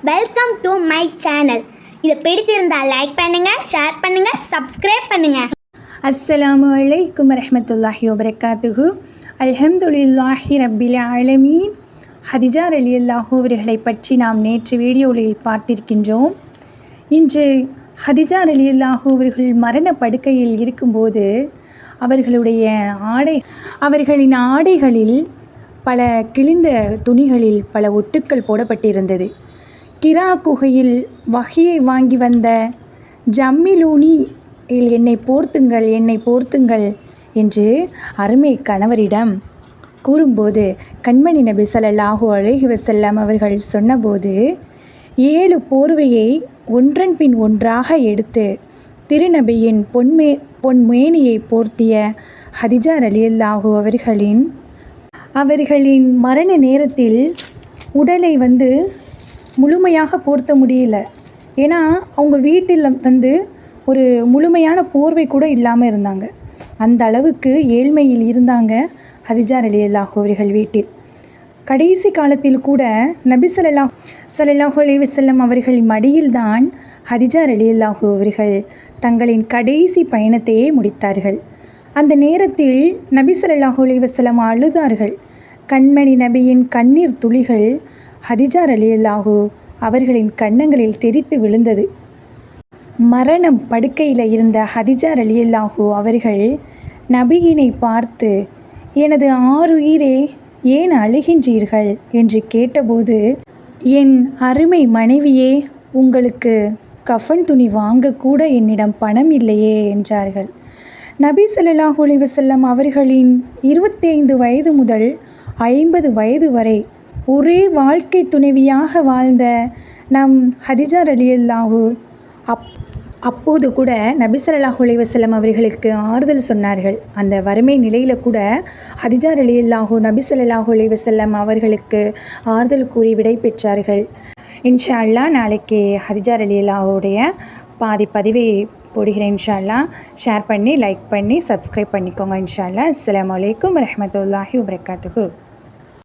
Welcome to my channel. இதை பிடித்திருந்தால் like பண்ணுங்கள், ஷேர் பண்ணுங்கள், சப்ஸ்கிரைப் பண்ணுங்கள். அஸ்ஸலாமு அலைக்கும் வரஹ்மத்துல்லாஹி வபரகாத்துஹு. அல்ஹம்துலில்லாஹி ரப்பில் ஆலமீன். ஹதிஜா ரலியல்லாஹு அவர்களை பற்றி நாம் நேற்று வீடியோவில் பார்த்திருக்கின்றோம். இன்று ஹதிஜா ரலியல்லாஹு அவர்கள் மரண படுக்கையில் இருக்கும்போது அவர்களின் ஆடைகளில் பல கிழிந்த துணிகளில் பல ஒட்டுக்கள் போடப்பட்டிருந்தது. கிரா குகையில் வஹியை வாங்கி வந்த ஜம்மிலூனி என்னை போர்த்துங்கள் என்று அருமை கணவரிடம் கூறும்போது கண்மணி நபி ஸல்லல்லாஹு அலைஹி வஸல்லம் அவர்கள் சொன்னபோது 7 போர்வையை ஒன்றன் பின் ஒன்றாக எடுத்து திருநபியின் பொன்மேனியை போர்த்திய ஹதிஜா ரலியல்லாஹு அவர்களின் மரண நேரத்தில் உடலை முழுமையாக போர்த்த முடியல. ஏன்னா அவங்க வீட்டில் ஒரு முழுமையான போர்வை கூட இல்லாமல் இருந்தாங்க. அந்த அளவுக்கு ஏழ்மையில் இருந்தாங்க ஹதிஜா ரலியல்லாஹு அவர்கள் வீட்டில். கடைசி காலத்தில் கூட நபி ஸல்லல்லாஹு அலைஹி வஸல்லம் அவர்களின் மடியில்தான் ஹதிஜா ரலியல்லாஹு அவர்கள் தங்களின் கடைசி பயணத்தையே முடித்தார்கள். அந்த நேரத்தில் நபி ஸல்லல்லாஹு அலைஹி வஸல்லம் அழுதார்கள். கண்மணி நபியின் கண்ணீர் துளிகள் ஹதிஜா ரலியல்லாஹு அவர்களின் கன்னங்களில் தெரித்து விழுந்தது. மரணம் படுக்கையில் இருந்த ஹதிஜா ரலியல்லாஹு அவர்கள் நபியினை பார்த்து, எனது ஆருயிரே, ஏன் அழுகின்றீர்கள் என்று கேட்டபோது, என் அருமை மனைவியே, உங்களுக்கு கஃன் துணி வாங்கக்கூட என்னிடம் பணம் இல்லையே என்றார்கள். நபி ஸல்லல்லாஹு அலைஹி வஸல்லம் அவர்களின் 25 வயது முதல் 50 வயது வரை ஒரே வாழ்க்கை துணைவியாக வாழ்ந்த நம் ஹதிஜா ரலியல்லாஹு அப்போது கூட நபி ஸல்லல்லாஹு அலைஹி வஸல்லம் அவர்களுக்கு ஆறுதல் சொன்னார்கள். அந்த வறுமை நிலையில் கூட ஹதிஜா ரலியல்லாஹு நபி ஸல்லல்லாஹு அலைஹி வஸல்லம் அவர்களுக்கு ஆறுதல் கூறி விடை பெற்றார்கள். இன்ஷா அல்லாஹ் நாளைக்கு ஹதிஜா ரலியல்லாஹுடைய பாதி பதிவை போடுகிறேன். இன்ஷா அல்லாஹ் ஷேர் பண்ணி, லைக் பண்ணி, சப்ஸ்கிரைப் பண்ணிக்கோங்க. இன்ஷா அல்லாஹ். அஸ்ஸலாமு அலைக்கும் வரஹ்மத்துல்லாஹி வபரகாத்துஹு.